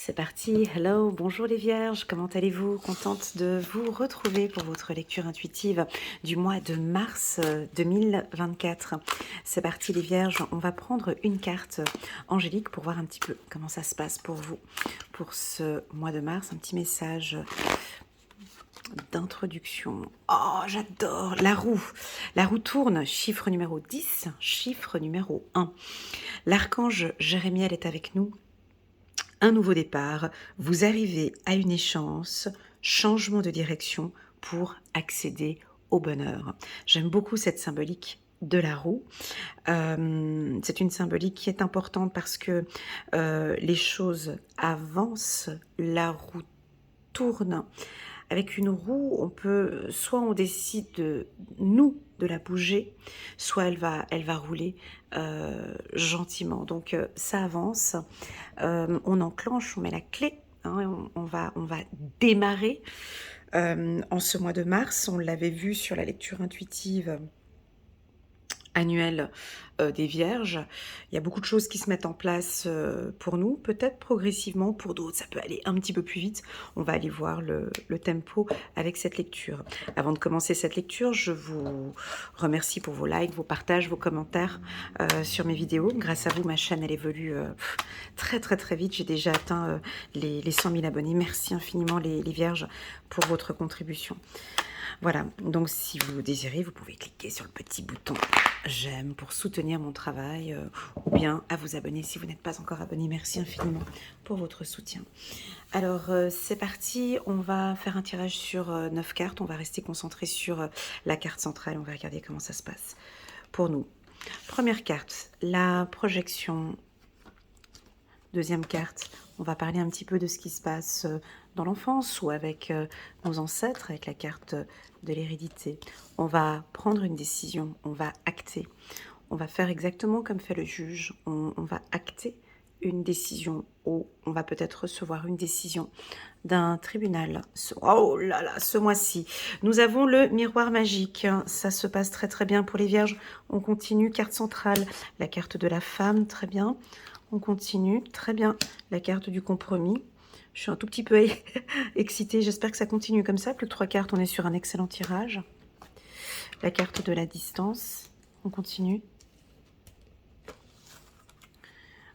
C'est parti, hello, bonjour les vierges, comment allez-vous? Contente de vous retrouver pour votre lecture intuitive du mois de mars 2024. C'est parti les vierges, on va prendre une carte angélique pour voir un petit peu comment ça se passe pour vous pour ce mois de mars. Un petit message d'introduction. Oh, j'adore la roue. La roue tourne, chiffre numéro 10, chiffre numéro 1. L'archange Jérémiel est avec nous. Un nouveau départ, vous arrivez à une échéance, changement de direction pour accéder au bonheur. J'aime beaucoup cette symbolique de la roue. C'est une symbolique qui est importante parce que les choses avancent, la roue tourne. Avec une roue, on peut, soit on décide de la bouger, soit elle va rouler gentiment. Donc ça avance, on enclenche, on met la clé, hein, on va démarrer en ce mois de mars. On l'avait vu sur la lecture intuitive annuel des Vierges. Il y a beaucoup de choses qui se mettent en place pour nous, peut-être progressivement, pour d'autres ça peut aller un petit peu plus vite. On va aller voir le tempo avec cette lecture. Avant de commencer cette lecture, je vous remercie pour vos likes, vos partages, vos commentaires sur mes vidéos. Grâce à vous, ma chaîne elle évolue très très très vite. J'ai déjà atteint les 100 000 abonnés. Merci infiniment les Vierges pour votre contribution. Voilà, donc si vous désirez, vous pouvez cliquer sur le petit bouton j'aime pour soutenir mon travail ou bien à vous abonner si vous n'êtes pas encore abonné. Merci infiniment pour votre soutien. Alors c'est parti, on va faire un tirage sur 9 cartes, on va rester concentré sur la carte centrale, on va regarder comment ça se passe pour nous. Première carte, la projection. Deuxième carte, on va parler un petit peu de ce qui se passe dans l'enfance ou avec nos ancêtres, avec la carte de l'hérédité. On va prendre une décision, on va acter. On va faire exactement comme fait le juge. On va acter une décision ou on va peut-être recevoir une décision d'un tribunal. Oh là là, ce mois-ci. Nous avons le miroir magique. Ça se passe très très bien pour les vierges. On continue, carte centrale, la carte de la femme, très bien. On continue, très bien. La carte du compromis. Je suis un tout petit peu excitée. J'espère que ça continue comme ça. Plus que 3 cartes, on est sur un excellent tirage. La carte de la distance. On continue.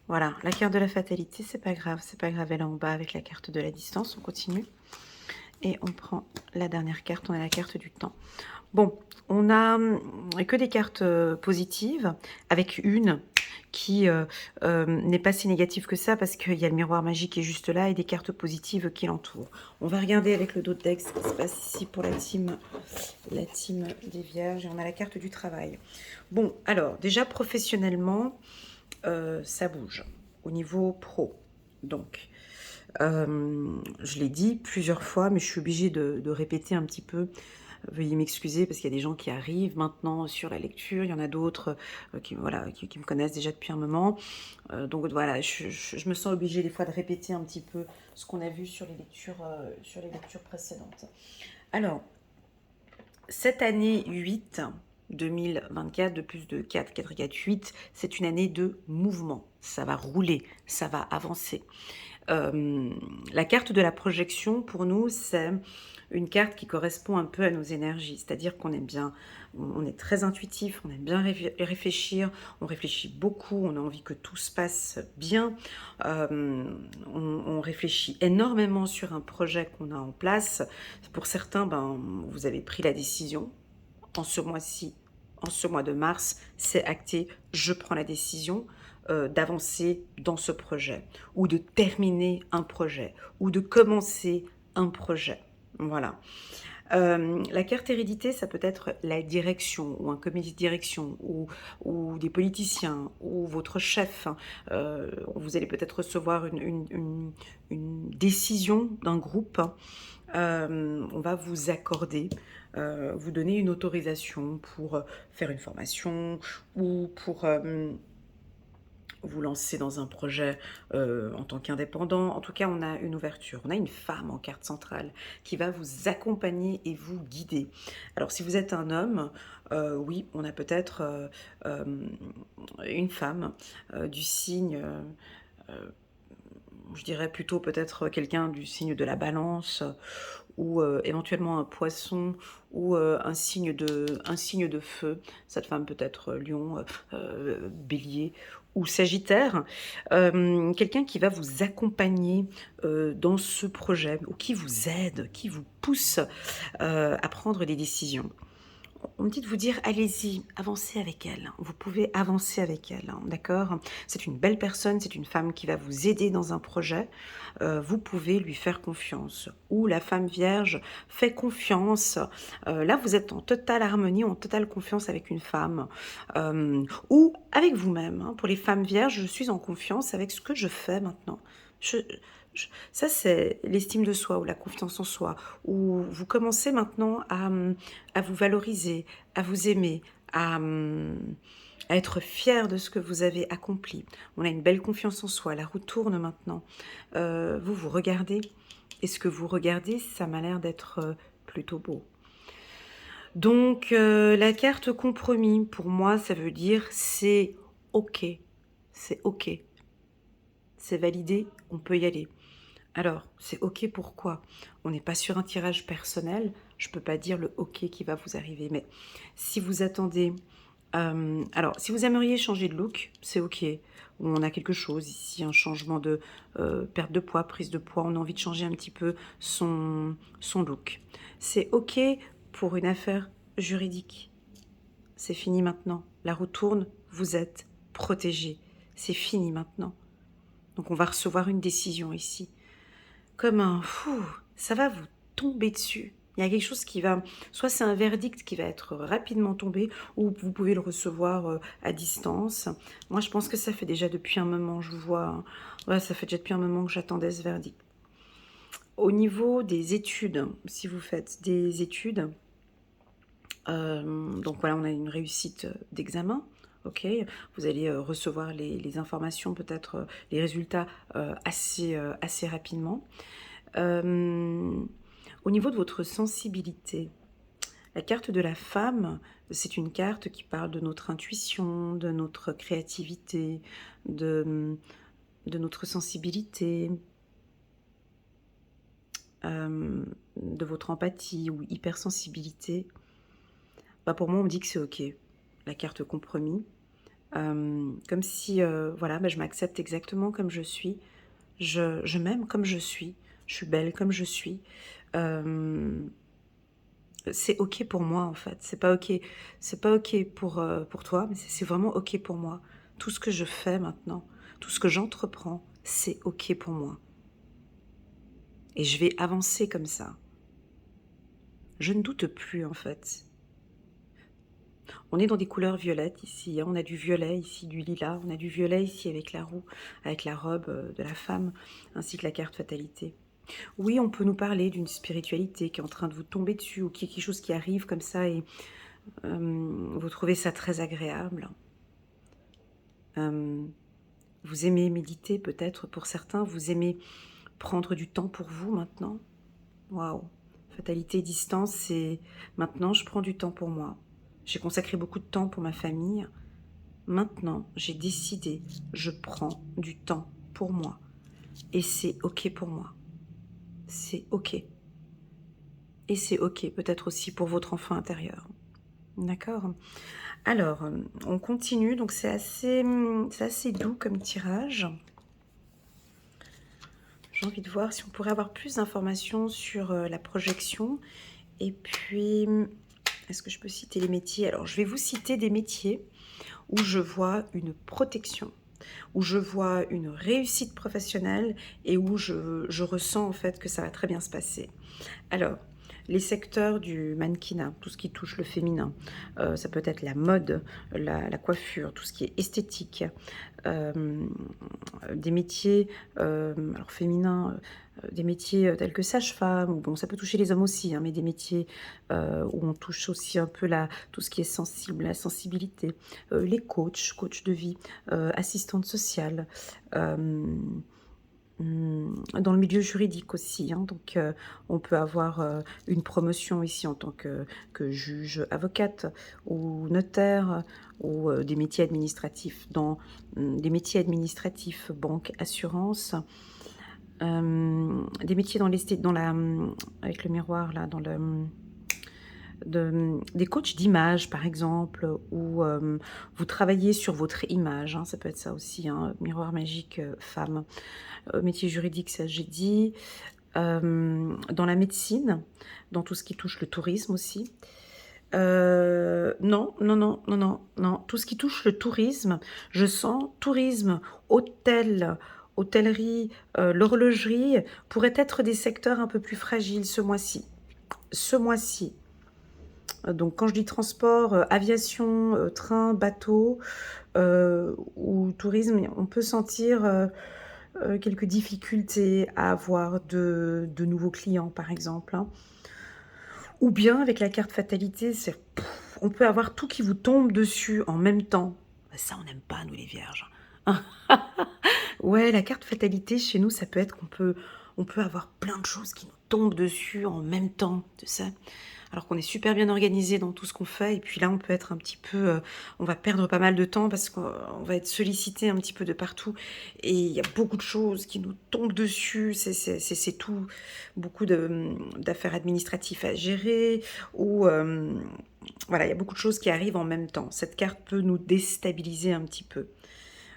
Voilà, la carte de la fatalité, c'est pas grave. C'est pas grave, elle est en bas avec la carte de la distance. On continue. Et on prend la dernière carte. On a la carte du temps. Bon, on a que des cartes positives, avec une qui n'est pas si négative que ça parce qu'il y a le miroir magique qui est juste là et des cartes positives qui l'entourent. On va regarder avec le dos de deck ce qui se passe ici pour la team des Vierges. Et on a la carte du travail. Bon, alors, déjà professionnellement, ça bouge au niveau pro. Donc, je l'ai dit plusieurs fois, mais je suis obligée de répéter un petit peu. Veuillez m'excuser parce qu'il y a des gens qui arrivent maintenant sur la lecture, il y en a d'autres qui me connaissent déjà depuis un moment. Donc voilà, je me sens obligée des fois de répéter un petit peu ce qu'on a vu sur les lectures précédentes. Alors, cette année 8, 2024, de plus de 4, 4 égale 8, c'est une année de mouvement. Ça va rouler, ça va avancer. La carte de la projection, pour nous, c'est une carte qui correspond un peu à nos énergies. C'est-à-dire qu'on aime bien, on est très intuitif, on aime bien réfléchir, on réfléchit beaucoup, on a envie que tout se passe bien. On réfléchit énormément sur un projet qu'on a en place. Pour certains, vous avez pris la décision en ce mois-ci, en ce mois de mars, c'est acté, je prends la décision d'avancer dans ce projet, ou de terminer un projet, ou de commencer un projet. Voilà. La carte hérédité, ça peut être la direction, ou un comité de direction, ou des politiciens, ou votre chef. Vous allez peut-être recevoir une décision d'un groupe. On va vous accorder, vous donner une autorisation pour faire une formation ou pour vous lancer dans un projet en tant qu'indépendant. En tout cas, on a une ouverture. On a une femme en carte centrale qui va vous accompagner et vous guider. Alors, si vous êtes un homme, oui, on a peut-être une femme du signe je dirais plutôt peut-être quelqu'un du signe de la balance ou éventuellement un poisson ou un signe de feu. Cette femme peut être lion, bélier ou sagittaire. Quelqu'un qui va vous accompagner dans ce projet ou qui vous aide, qui vous pousse à prendre des décisions. On me dit de vous dire: «Allez-y, avancez avec elle». Vous pouvez avancer avec elle, hein, d'accord? C'est une belle personne, c'est une femme qui va vous aider dans un projet, vous pouvez lui faire confiance. Ou la femme vierge fait confiance, là vous êtes en totale harmonie, en totale confiance avec une femme, ou avec vous-même, hein. Pour les femmes vierges, je suis en confiance avec ce que je fais maintenant. Je je ça c'est l'estime de soi ou la confiance en soi, où vous commencez maintenant à vous valoriser, à vous aimer, à être fier de ce que vous avez accompli. On a une belle confiance en soi, la roue tourne maintenant. Vous, vous regardez et ce que vous regardez, ça m'a l'air d'être, plutôt beau. Donc la carte compromis, pour moi, ça veut dire c'est OK. C'est OK. C'est validé, on peut y aller. Alors, c'est OK pourquoi? On n'est pas sur un tirage personnel, je peux pas dire le OK qui va vous arriver, mais si vous attendez, alors si vous aimeriez changer de look, c'est OK. On a quelque chose ici, un changement de, perte de poids, prise de poids, on a envie de changer un petit peu son look. C'est OK pour une affaire juridique. C'est fini maintenant. La roue tourne, vous êtes protégé. C'est fini maintenant. Donc on va recevoir une décision ici. Comme un fou, ça va vous tomber dessus. Il y a quelque chose qui va, soit c'est un verdict qui va être rapidement tombé, ou vous pouvez le recevoir à distance. Moi, je pense que ça fait déjà depuis un moment, je vous vois, hein. Ouais, ça fait déjà depuis un moment que j'attendais ce verdict. Au niveau des études, si vous faites des études, donc voilà, on a une réussite d'examen. Ok, vous allez recevoir les informations, peut-être les résultats assez rapidement. Euh, Au niveau de votre sensibilité, la carte de la femme, c'est une carte qui parle de notre intuition, de notre créativité, de notre sensibilité, de votre empathie ou hypersensibilité. Bah pour moi, on me dit que c'est OK. La carte compromis. Comme si, voilà, bah, je m'accepte exactement comme je suis. Je m'aime comme je suis. Je suis belle comme je suis. Euh, c'est OK pour moi, en fait. C'est pas OK pour toi, mais c'est vraiment OK pour moi. Tout ce que je fais maintenant, tout ce que j'entreprends, c'est OK pour moi. Et je vais avancer comme ça. Je ne doute plus, en fait. On est dans des couleurs violettes ici, hein. On a du violet ici, du lilas. On a du violet ici avec la roue, avec la robe de la femme, ainsi que la carte fatalité. Oui, on peut nous parler d'une spiritualité qui est en train de vous tomber dessus ou qui est quelque chose qui arrive comme ça et vous trouvez ça très agréable. Vous aimez méditer peut-être pour certains, vous aimez prendre du temps pour vous maintenant. Waouh! Fatalité distance, c'est maintenant je prends du temps pour moi. J'ai consacré beaucoup de temps pour ma famille. Maintenant, j'ai décidé, je prends du temps pour moi. Et c'est OK pour moi. C'est OK. Et c'est OK peut-être aussi pour votre enfant intérieur. D'accord? Alors, on continue. Donc, c'est assez doux comme tirage. J'ai envie de voir si on pourrait avoir plus d'informations sur la projection. Et puis, est-ce que je peux citer les métiers? Alors, je vais vous citer des métiers où je vois une protection, où je vois une réussite professionnelle et où je ressens en fait que ça va très bien se passer. Alors, les secteurs du mannequinat, tout ce qui touche le féminin, ça peut être la mode, la coiffure, tout ce qui est esthétique, euh, des métiers alors féminins, des métiers tels que sage-femme, ou bon, ça peut toucher les hommes aussi, hein, mais des métiers où on touche aussi un peu tout ce qui est sensible, la sensibilité, les coachs de vie, assistantes sociales, dans le milieu juridique aussi, hein. Donc on peut avoir une promotion ici en tant que juge, avocate ou notaire, ou des métiers administratifs, dans des métiers administratifs, banque, assurance. des métiers dans l'esthétique, dans la, avec le miroir là, dans le, des coachs d'image par exemple, ou vous travaillez sur votre image, hein, ça peut être ça aussi, hein, miroir magique femme. Métier juridique, ça j'ai dit. Dans la médecine, dans tout ce qui touche le tourisme aussi. Non, non, non, non, non, non. Tout ce qui touche le tourisme, je sens tourisme, hôtel, hôtellerie, l'horlogerie pourraient être des secteurs un peu plus fragiles ce mois-ci. Ce mois-ci. Donc quand je dis transport, aviation, train, bateau ou tourisme, on peut sentir quelques difficultés à avoir de nouveaux clients, par exemple, hein. Ou bien avec la carte fatalité, on peut avoir tout qui vous tombe dessus en même temps. Ça, on n'aime pas, nous les vierges. Ouais, la carte fatalité, chez nous, ça peut être on peut avoir plein de choses qui nous tombent dessus en même temps, tu sais. Alors qu'on est super bien organisé dans tout ce qu'on fait. Et puis là, on peut être un petit peu... on va perdre pas mal de temps parce qu'on va être sollicité un petit peu de partout. Et il y a beaucoup de choses qui nous tombent dessus. C'est tout. Beaucoup d'affaires administratives à gérer. Ou... voilà, il y a beaucoup de choses qui arrivent en même temps. Cette carte peut nous déstabiliser un petit peu.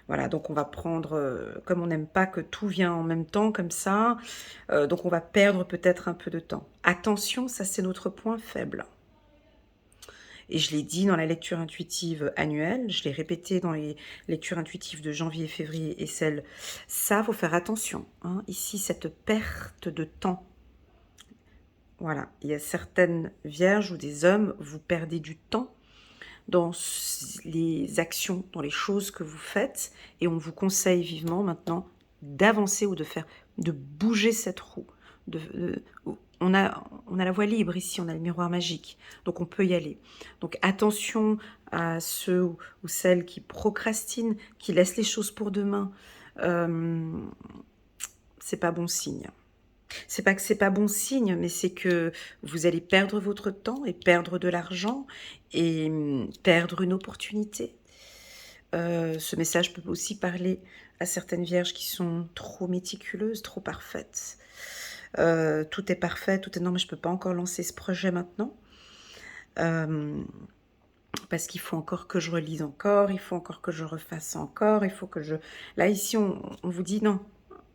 Voilà, donc on va prendre, comme on n'aime pas que tout vient en même temps comme ça, donc on va perdre peut-être un peu de temps. Attention, ça c'est notre point faible. Et je l'ai dit dans la lecture intuitive annuelle, je l'ai répété dans les lectures intuitives de janvier, février et celle, ça faut faire attention, hein. Ici, cette perte de temps. Voilà, il y a certaines vierges ou des hommes, vous perdez du temps dans les actions, dans les choses que vous faites, et on vous conseille vivement maintenant d'avancer ou de bouger cette roue. On a la voie libre ici, on a le miroir magique, donc on peut y aller. Donc attention à ceux ou celles qui procrastinent, qui laissent les choses pour demain. C'est pas bon signe. C'est pas que c'est pas bon signe, mais c'est que vous allez perdre votre temps et perdre de l'argent et perdre une opportunité. Ce message peut aussi parler à certaines vierges qui sont trop méticuleuses, trop parfaites. Tout est parfait, tout est non, mais je peux pas encore lancer ce projet maintenant. Parce qu'il faut encore que je relise encore, il faut encore que je refasse encore, il faut que je... Là, ici, on vous dit non,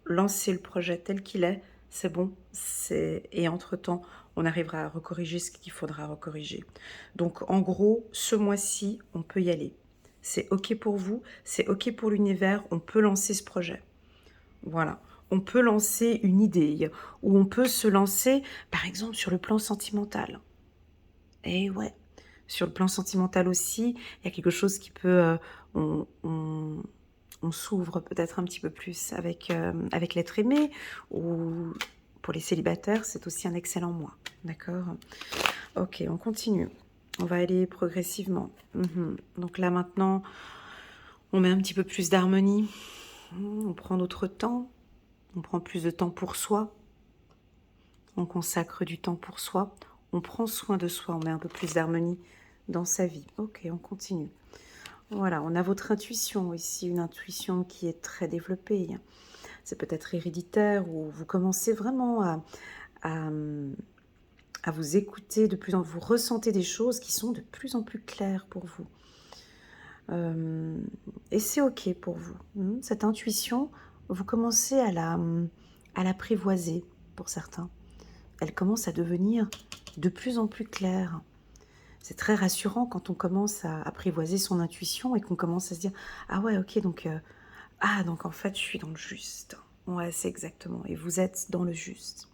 lancez le projet tel qu'il est, c'est bon, et entre-temps, on arrivera à recorriger ce qu'il faudra recorriger. Donc, en gros, ce mois-ci, on peut y aller. C'est OK pour vous, c'est OK pour l'univers, on peut lancer ce projet. Voilà. On peut lancer une idée, ou on peut se lancer, par exemple, sur le plan sentimental. Et ouais, sur le plan sentimental aussi, il y a quelque chose qui peut... on s'ouvre peut-être un petit peu plus avec l'être aimé, ou pour les célibataires, c'est aussi un excellent mois, d'accord? Ok, on continue. On va aller progressivement. Donc là maintenant, on met un petit peu plus d'harmonie. On prend notre temps. On prend plus de temps pour soi. On consacre du temps pour soi. On prend soin de soi. On met un peu plus d'harmonie dans sa vie. Ok, on continue. Voilà, on a votre intuition ici, une intuition qui est très développée. C'est peut-être héréditaire ou vous commencez vraiment à vous écouter de plus en plus, vous ressentez des choses qui sont de plus en plus claires pour vous. Et c'est OK pour vous. Cette intuition, vous commencez à l'apprivoiser pour certains. Elle commence à devenir de plus en plus claire. C'est très rassurant quand on commence à apprivoiser son intuition et qu'on commence à se dire « Ah ouais, ok, donc en fait, je suis dans le juste. » Ouais, c'est exactement. Et vous êtes dans le juste.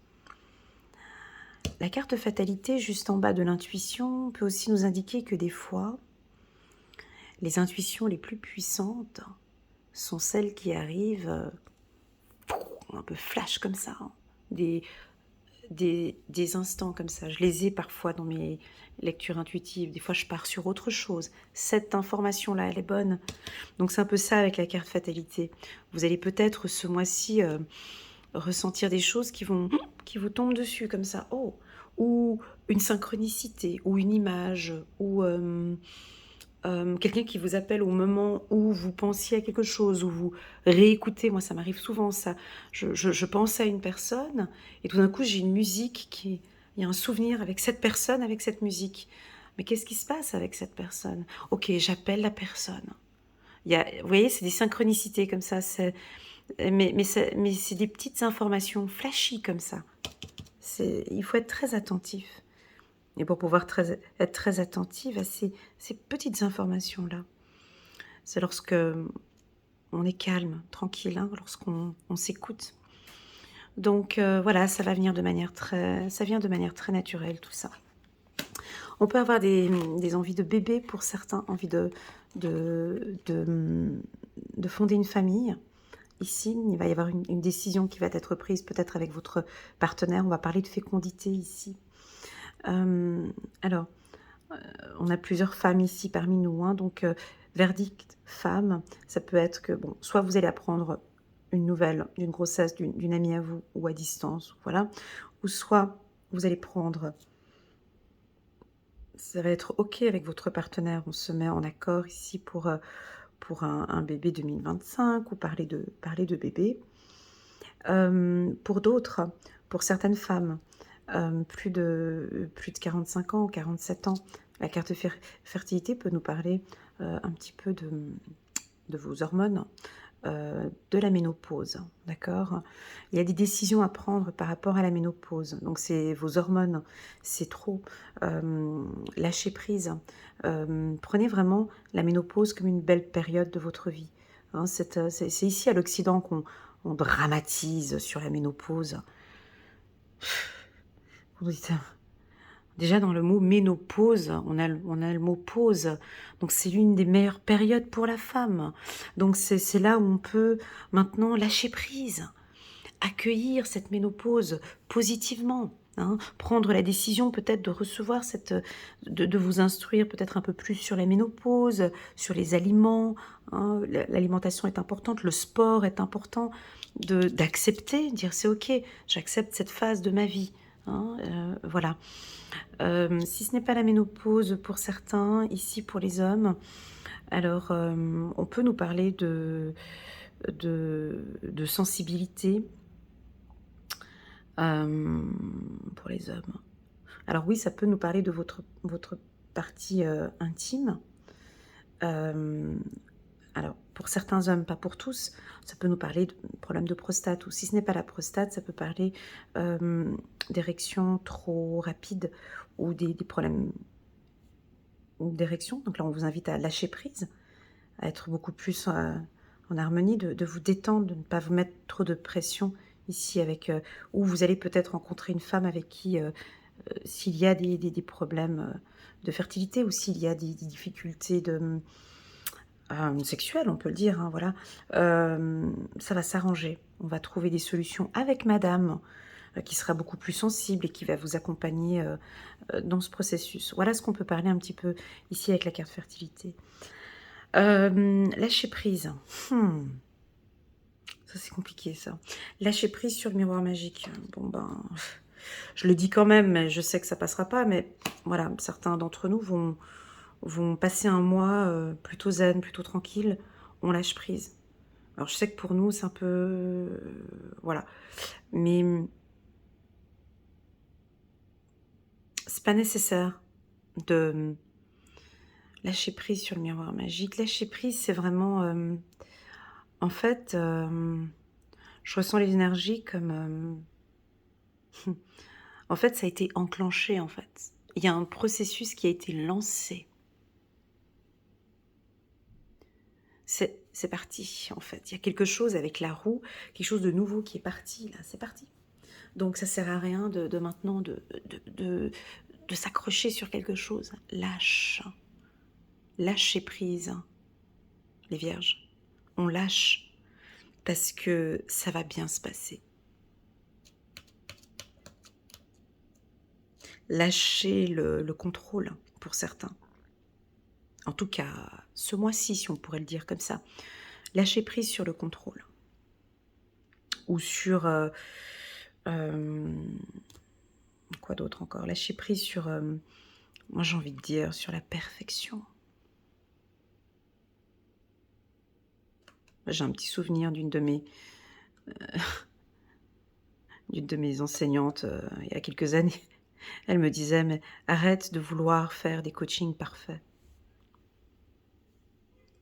La carte fatalité, juste en bas de l'intuition, peut aussi nous indiquer que des fois, les intuitions les plus puissantes sont celles qui arrivent un peu flash comme ça, hein. Des instants comme ça. Je les ai parfois dans mes lectures intuitives. Des fois, je pars sur autre chose. Cette information-là, elle est bonne. Donc, c'est un peu ça avec la carte fatalité. Vous allez peut-être ce mois-ci ressentir des choses qui vous tombent dessus comme ça. Oh, ou une synchronicité, ou une image, ou quelqu'un qui vous appelle au moment où vous pensiez à quelque chose, où vous réécoutez. Moi, ça m'arrive souvent, ça. Je pense à une personne et tout d'un coup, j'ai une musique qui... Il y a un souvenir avec cette personne, avec cette musique. Mais qu'est-ce qui se passe avec cette personne? Ok, j'appelle la personne. Vous voyez, c'est des synchronicités comme ça. Mais c'est des petites informations flashy comme ça. Il faut être très attentif. Et pour pouvoir être très attentive à ces petites informations-là, c'est lorsque on est calme, tranquille, hein, lorsqu'on s'écoute. Donc voilà, ça vient de manière très naturelle, tout ça. On peut avoir des envies de bébé pour certains, envie de, de fonder une famille. Ici, il va y avoir une décision qui va être prise peut-être avec votre partenaire. On va parler de fécondité ici. Alors, on a plusieurs femmes ici parmi nous, hein, donc verdict femme, ça peut être que, bon, soit vous allez apprendre une nouvelle d'une grossesse d'une amie à vous ou à distance, voilà, ou soit vous allez prendre, ça va être ok avec votre partenaire, on se met en accord ici pour un bébé 2025 ou parler de bébé. Pour d'autres, pour certaines femmes, plus de 45 ans, 47 ans, la carte fertilité peut nous parler un petit peu de vos hormones, de la ménopause, d'accord? Il y a des décisions à prendre par rapport à la ménopause. Donc c'est vos hormones, c'est trop. Lâchez prise. Prenez vraiment la ménopause comme une belle période de votre vie. Hein, c'est ici à l'Occident qu'on dramatise sur la ménopause. Déjà dans le mot ménopause, on a le mot pause. Donc c'est l'une des meilleures périodes pour la femme. Donc c'est là où on peut maintenant lâcher prise, accueillir cette ménopause positivement. Hein, prendre la décision peut-être de recevoir de vous instruire peut-être un peu plus sur la ménopause, sur les aliments. Hein, l'alimentation est importante, le sport est important, d'accepter, dire c'est ok, j'accepte cette phase de ma vie. Hein, voilà. Si ce n'est pas la ménopause pour certains, ici pour les hommes, alors on peut nous parler de sensibilité pour les hommes. Alors oui, ça peut nous parler de votre partie intime. Alors, pour certains hommes, pas pour tous, ça peut nous parler de problèmes de prostate, ou si ce n'est pas la prostate, ça peut parler d'érections trop rapides ou des problèmes d'érection. Donc là, on vous invite à lâcher prise, à être beaucoup plus en harmonie, de vous détendre, de ne pas vous mettre trop de pression ici, ou vous allez peut-être rencontrer une femme avec qui, s'il y a des problèmes de fertilité ou s'il y a des difficultés sexuelles, on peut le dire, hein, voilà, ça va s'arranger. On va trouver des solutions avec madame, qui sera beaucoup plus sensible et qui va vous accompagner dans ce processus. Voilà ce qu'on peut parler un petit peu ici avec la carte fertilité. Lâcher prise. Ça, c'est compliqué, ça. Lâcher prise sur le miroir magique. Bon, ben, je le dis quand même, mais je sais que ça passera pas. Mais voilà, certains d'entre nous vont passer un mois plutôt zen, plutôt tranquille. On lâche prise. Alors, je sais que pour nous, c'est un peu... voilà. Mais c'est pas nécessaire de lâcher prise sur le miroir magique. Lâcher prise, c'est vraiment... en fait, je ressens l'énergie comme... en fait, ça a été enclenché, en fait. Il y a un processus qui a été lancé. C'est parti, en fait. Il y a quelque chose avec la roue, quelque chose de nouveau qui est parti, là. C'est parti. Donc, ça sert à rien de maintenant de s'accrocher sur quelque chose. Lâchez prise, les vierges. On lâche parce que ça va bien se passer. Lâchez le contrôle pour certains. En tout cas, ce mois-ci, si on pourrait le dire comme ça. Lâcher prise sur le contrôle. Ou sur... quoi d'autre encore? Lâcher prise sur... moi, j'ai envie de dire sur la perfection. J'ai un petit souvenir d'une de mes enseignantes, il y a quelques années. Elle me disait: «Mais arrête de vouloir faire des coachings parfaits.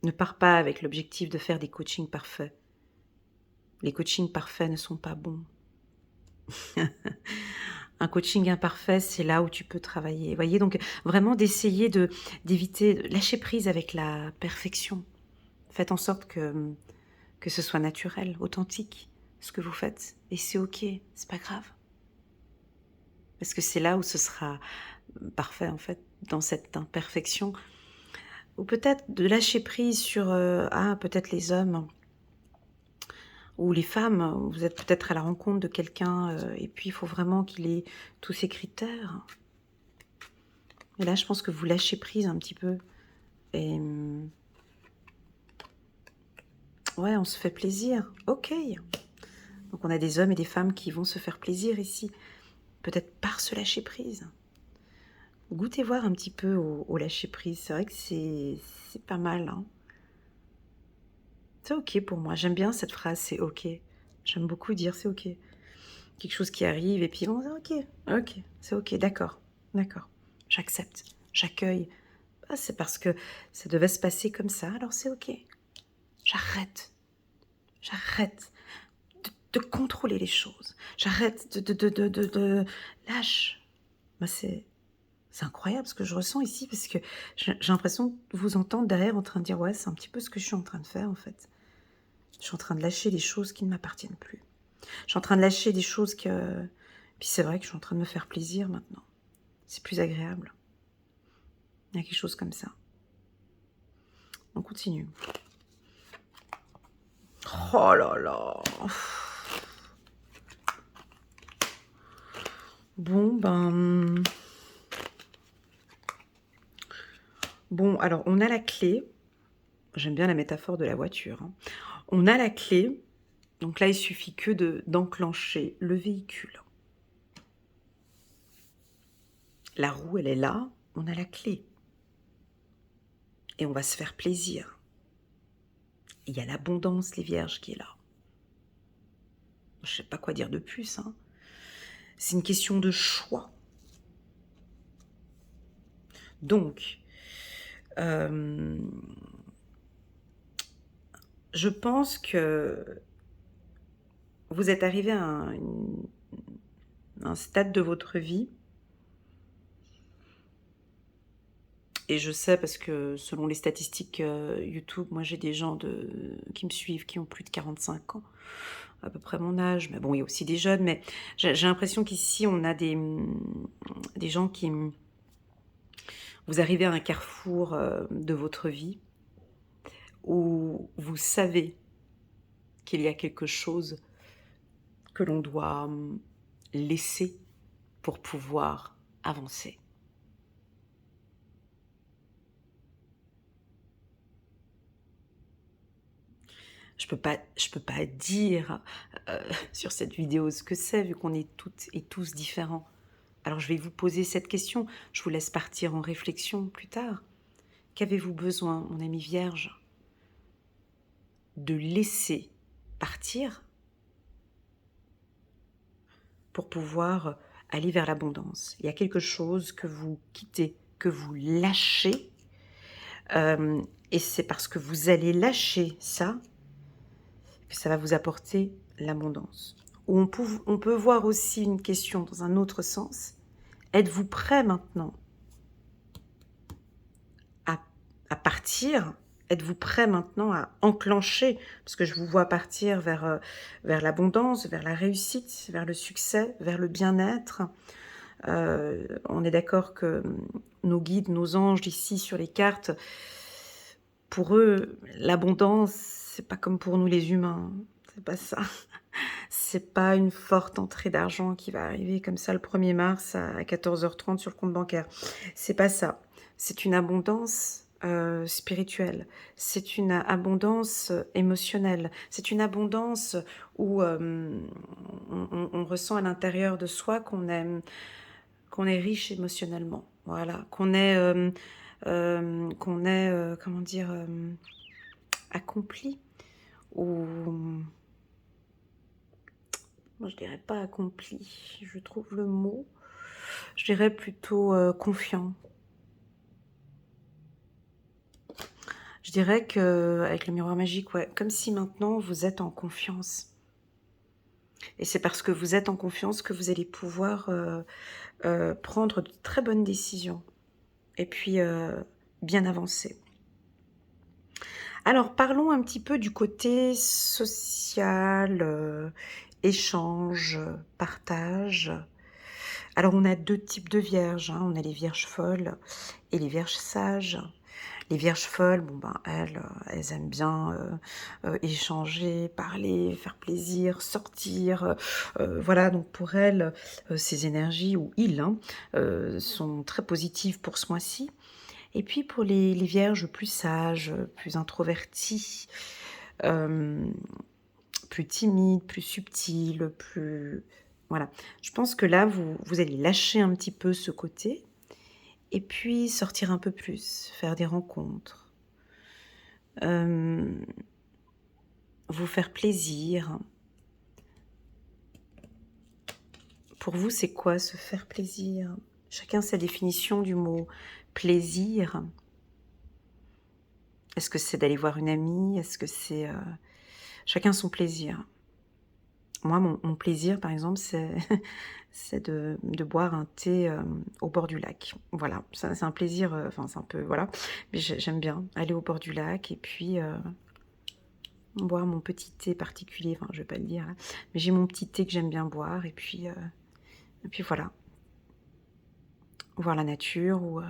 Ne pars pas avec l'objectif de faire des coachings parfaits. Les coachings parfaits ne sont pas bons. Un coaching imparfait, c'est là où tu peux travailler». Vous voyez? Donc vraiment d'essayer d'éviter lâcher prise avec la perfection. Faites en sorte que ce soit naturel, authentique, ce que vous faites. Et c'est OK, c'est pas grave. Parce que c'est là où ce sera parfait, en fait, dans cette imperfection. Ou peut-être de lâcher prise sur, peut-être les hommes ou les femmes. Vous êtes peut-être à la rencontre de quelqu'un, et puis il faut vraiment qu'il ait tous ces critères. Et là, je pense que vous lâchez prise un petit peu. Et ouais, on se fait plaisir. OK. Donc on a des hommes et des femmes qui vont se faire plaisir ici. Peut-être par ce lâcher prise. Goûtez voir un petit peu au lâcher prise. C'est vrai que c'est pas mal, hein. C'est OK pour moi. J'aime bien cette phrase, c'est OK. J'aime beaucoup dire c'est OK. Quelque chose qui arrive et puis bon, c'est OK. OK, c'est OK, d'accord. D'accord. J'accepte. J'accueille. Ah, c'est parce que ça devait se passer comme ça, alors c'est OK. J'arrête. J'arrête de contrôler les choses. J'arrête de lâche. Bah, c'est incroyable ce que je ressens ici parce que j'ai l'impression de vous entendre derrière en train de dire ouais, c'est un petit peu ce que je suis en train de faire en fait. Je suis en train de lâcher des choses qui ne m'appartiennent plus. Je suis en train de lâcher des choses que... Puis c'est vrai que je suis en train de me faire plaisir maintenant. C'est plus agréable. Il y a quelque chose comme ça. On continue. Oh là là. Bon, ben... Bon, alors on a la clé. J'aime bien la métaphore de la voiture, hein. On a la clé. Donc là, il suffit que d'enclencher le véhicule. La roue, elle est là. On a la clé. Et on va se faire plaisir. Il y a l'abondance, les vierges, qui est là. Je ne sais pas quoi dire de plus, hein. C'est une question de choix. Donc, je pense que vous êtes arrivé à un stade de votre vie, et je sais parce que selon les statistiques YouTube, moi j'ai des gens qui me suivent qui ont plus de 45 ans, à peu près mon âge, mais bon, il y a aussi des jeunes, mais j'ai l'impression qu'ici on a des gens qui... Vous arrivez à un carrefour de votre vie où vous savez qu'il y a quelque chose que l'on doit laisser pour pouvoir avancer. Je peux pas dire sur cette vidéo ce que c'est, vu qu'on est toutes et tous différents. Alors je vais vous poser cette question, je vous laisse partir en réflexion plus tard. Qu'avez-vous besoin, mon ami vierge, de laisser partir pour pouvoir aller vers l'abondance? Il y a quelque chose que vous quittez, que vous lâchez, et c'est parce que vous allez lâcher ça que ça va vous apporter l'abondance. Ou on peut voir aussi une question dans un autre sens. Êtes-vous prêt maintenant à partir? Êtes-vous prêt maintenant à enclencher? Parce que je vous vois partir vers l'abondance, vers la réussite, vers le succès, vers le bien-être. On est d'accord que nos guides, nos anges ici sur les cartes, pour eux, l'abondance, c'est pas comme pour nous les humains. C'est pas ça. C'est pas une forte entrée d'argent qui va arriver comme ça le 1er mars à 14h30 sur le compte bancaire. C'est pas ça. C'est une abondance spirituelle. C'est une abondance émotionnelle. C'est une abondance où on ressent à l'intérieur de soi qu'on est riche émotionnellement. Voilà. Qu'on est, comment dire, accompli, ou moi je dirais pas accompli, je trouve le mot, je dirais plutôt confiant. Je dirais que avec le miroir magique, ouais, comme si maintenant vous êtes en confiance. Et c'est parce que vous êtes en confiance que vous allez pouvoir prendre de très bonnes décisions et puis bien avancer. Alors parlons un petit peu du côté social, échange, partage. Alors on a 2 types de vierges, hein. On a les vierges folles et les vierges sages. Les vierges folles, bon ben elles aiment bien, échanger, parler, faire plaisir, sortir, voilà, donc pour elles, ces énergies ou ils, hein, sont très positives pour ce mois-ci. Et puis pour les vierges plus sages, plus introverties, hem, plus timides, plus subtiles, plus voilà. Je pense que là, vous allez lâcher un petit peu ce côté et puis sortir un peu plus, faire des rencontres, hem, vous faire plaisir. Pour vous, c'est quoi se faire plaisir? Chacun sa définition du mot plaisir. Est-ce que c'est d'aller voir une amie? Est-ce que c'est, chacun son plaisir. Moi, mon plaisir, par exemple, c'est c'est de boire un thé, au bord du lac. Voilà, ça c'est un plaisir, enfin, c'est un peu voilà, mais j'aime bien aller au bord du lac et puis, boire mon petit thé particulier, enfin, je vais pas le dire, là, mais j'ai mon petit thé que j'aime bien boire et puis voilà. Voir la nature ou,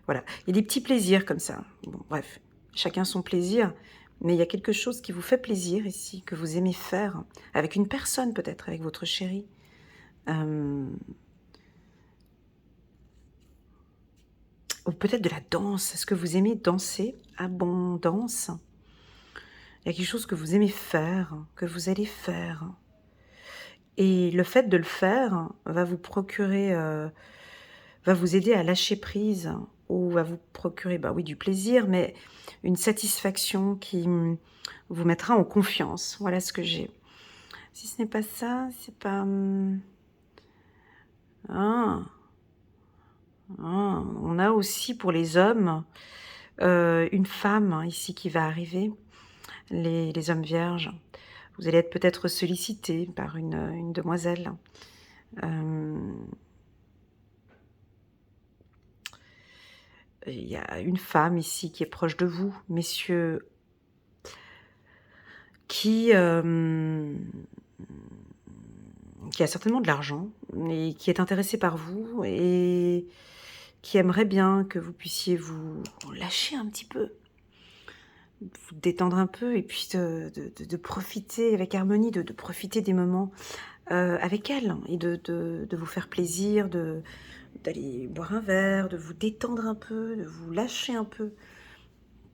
voilà. Il y a des petits plaisirs comme ça. Bon, bref, chacun son plaisir, mais il y a quelque chose qui vous fait plaisir ici, que vous aimez faire, avec une personne peut-être, avec votre chéri. Hem, ou peut-être de la danse. Est-ce que vous aimez danser? Abondance. Il y a quelque chose que vous aimez faire, que vous allez faire. Et le fait de le faire va vous procurer, va vous aider à lâcher prise ou va vous procurer, bah oui, du plaisir, mais une satisfaction qui, vous mettra en confiance. Voilà ce que j'ai. Si ce n'est pas ça, c'est pas, ah, on a aussi pour les hommes, une femme hein, ici qui va arriver, les hommes vierges. Vous allez être peut-être sollicité par une demoiselle. Hem, il y a une femme ici qui est proche de vous, messieurs, qui, qui a certainement de l'argent et qui est intéressée par vous et qui aimerait bien que vous puissiez vous lâcher un petit peu, vous détendre un peu et puis de profiter avec harmonie, de profiter des moments, avec elle et de vous faire plaisir, d'aller boire un verre, de vous détendre un peu, de vous lâcher un peu,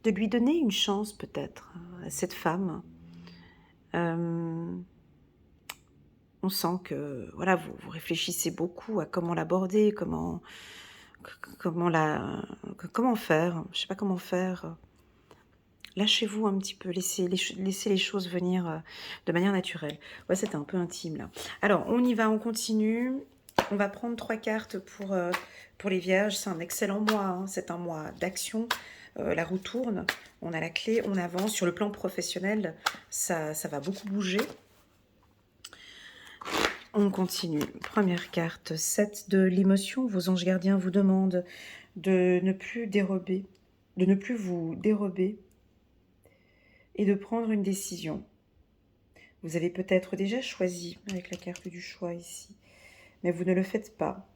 de lui donner une chance peut-être à cette femme. Hem, on sent que voilà, vous réfléchissez beaucoup à comment l'aborder, comment la comment faire? Je sais pas comment faire. Lâchez-vous un petit peu, laissez les choses venir, de manière naturelle. Ouais, c'était un peu intime là. Alors on y va, on continue. On va prendre 3 cartes pour les vierges. C'est un excellent mois, hein. C'est un mois d'action. La roue tourne, on a la clé, on avance. Sur le plan professionnel, ça va beaucoup bouger. On continue. Première carte, 7 de l'émotion. Vos anges gardiens vous demandent de ne plus dérober, de ne plus vous dérober et de prendre une décision. Vous avez peut-être déjà choisi avec la carte du choix ici, mais vous ne le faites pas.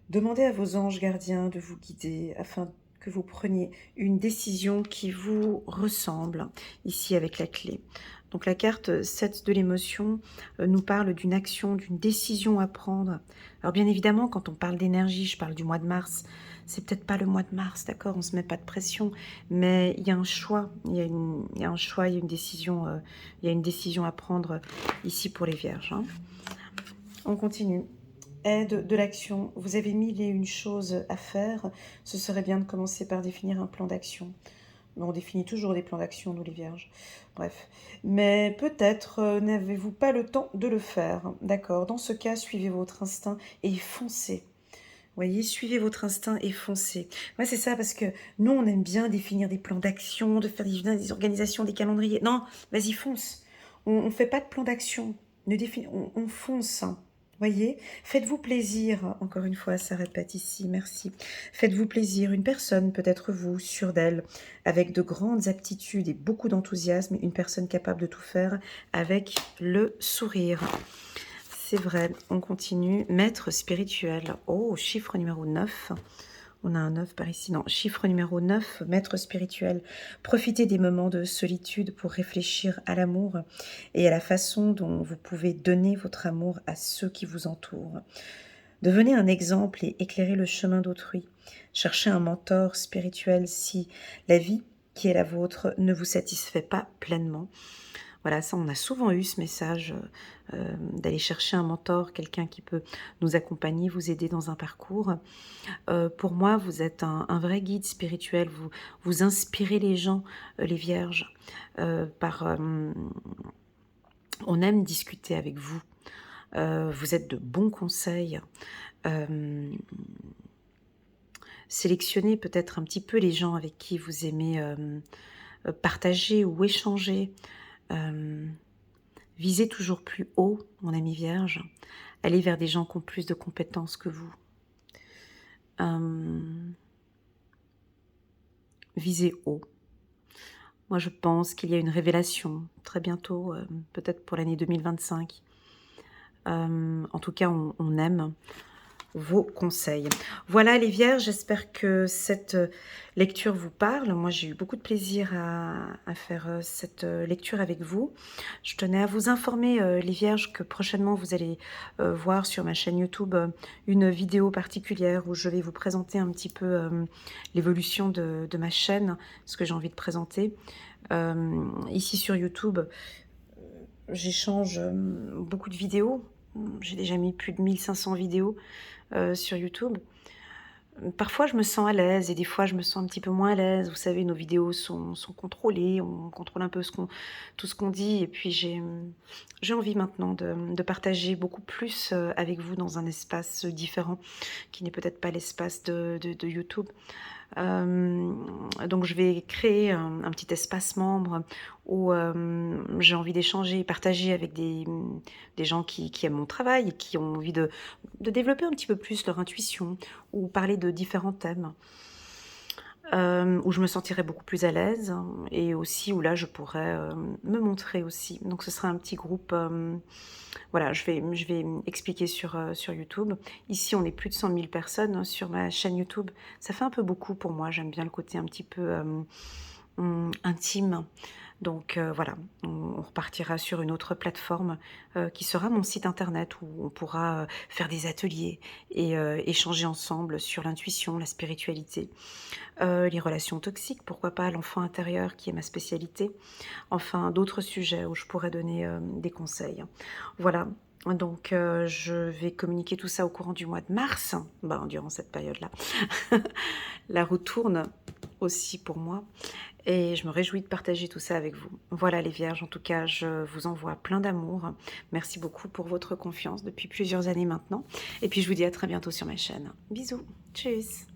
Demandez à vos anges gardiens de vous guider afin que vous preniez une décision qui vous ressemble, ici avec la clé. Donc la carte 7 de l'émotion nous parle d'une action, d'une décision à prendre. Alors bien évidemment, quand on parle d'énergie, je parle du mois de mars. C'est peut-être pas le mois de mars, d'accord, on ne se met pas de pression, mais il y a un choix, il y a un choix, il y a une décision à prendre ici pour les vierges. Hein. On continue. est de l'action. Vous avez mille et une choses à faire. Ce serait bien de commencer par définir un plan d'action. On définit toujours des plans d'action, nous les vierges. Bref. Mais peut-être n'avez-vous pas le temps de le faire. D'accord. Dans ce cas, suivez votre instinct et foncez. Voyez, suivez votre instinct et foncez. Moi, c'est ça, parce que nous, on aime bien définir des plans d'action, de faire des organisations, des calendriers. Non, vas-y, fonce. On ne fait pas de plan d'action. On fonce. Voyez, faites-vous plaisir. Encore une fois, ça répète ici, merci. Faites-vous plaisir. Une personne, peut-être vous, sûre d'elle, avec de grandes aptitudes et beaucoup d'enthousiasme, une personne capable de tout faire avec le sourire. C'est vrai, on continue. Maître spirituel. Oh, chiffre numéro 9. On a un 9 par ici. Non, chiffre numéro 9, maître spirituel. Profitez des moments de solitude pour réfléchir à l'amour et à la façon dont vous pouvez donner votre amour à ceux qui vous entourent. Devenez un exemple et éclairez le chemin d'autrui. Cherchez un mentor spirituel si la vie qui est la vôtre ne vous satisfait pas pleinement. Voilà, ça, on a souvent eu ce message d'aller chercher un mentor, quelqu'un qui peut nous accompagner, vous aider dans un parcours. Pour moi, vous êtes un vrai guide spirituel, vous inspirez les gens, les vierges. On aime discuter avec vous. Vous êtes de bons conseils. Sélectionnez peut-être un petit peu les gens avec qui vous aimez partager ou échanger. Visez toujours plus haut, mon ami vierge. Allez vers des gens qui ont plus de compétences que vous. Visez haut. Moi, je pense qu'il y a une révélation très bientôt, peut-être pour l'année 2025. En tout cas, on aime vos conseils. Voilà les vierges, j'espère que cette lecture vous parle. Moi, j'ai eu beaucoup de plaisir à faire cette lecture avec vous. Je tenais à vous informer, les vierges, que prochainement, vous allez voir sur ma chaîne YouTube une vidéo particulière où je vais vous présenter un petit peu l'évolution de ma chaîne, ce que j'ai envie de présenter. Ici sur YouTube, j'échange beaucoup de vidéos. J'ai déjà mis plus de 1500 vidéos sur YouTube. Parfois, je me sens à l'aise et des fois, je me sens un petit peu moins à l'aise. Vous savez, nos vidéos sont contrôlées, on contrôle un peu tout ce qu'on dit. Et puis, j'ai envie maintenant de partager beaucoup plus avec vous dans un espace différent, qui n'est peut-être pas l'espace de YouTube. Donc je vais créer un petit espace membre où j'ai envie d'échanger et partager avec des gens qui aiment mon travail et qui ont envie de développer un petit peu plus leur intuition ou parler de différents thèmes. Où je me sentirais beaucoup plus à l'aise et aussi où là je pourrais me montrer aussi. Donc ce sera un petit groupe, voilà, je vais expliquer sur YouTube. Ici on est plus de 100 000 personnes sur ma chaîne YouTube. Ça fait un peu beaucoup pour moi, j'aime bien le côté un petit peu intime. Donc voilà, on repartira sur une autre plateforme qui sera mon site internet où on pourra faire des ateliers et échanger ensemble sur l'intuition, la spiritualité, les relations toxiques, pourquoi pas l'enfant intérieur qui est ma spécialité, enfin d'autres sujets où je pourrais donner des conseils. Voilà. Donc je vais communiquer tout ça au courant du mois de mars, durant cette période-là. La roue tourne aussi pour moi. Et je me réjouis de partager tout ça avec vous. Voilà les vierges, en tout cas, je vous envoie plein d'amour. Merci beaucoup pour votre confiance depuis plusieurs années maintenant. Et puis je vous dis à très bientôt sur ma chaîne. Bisous, tchuss.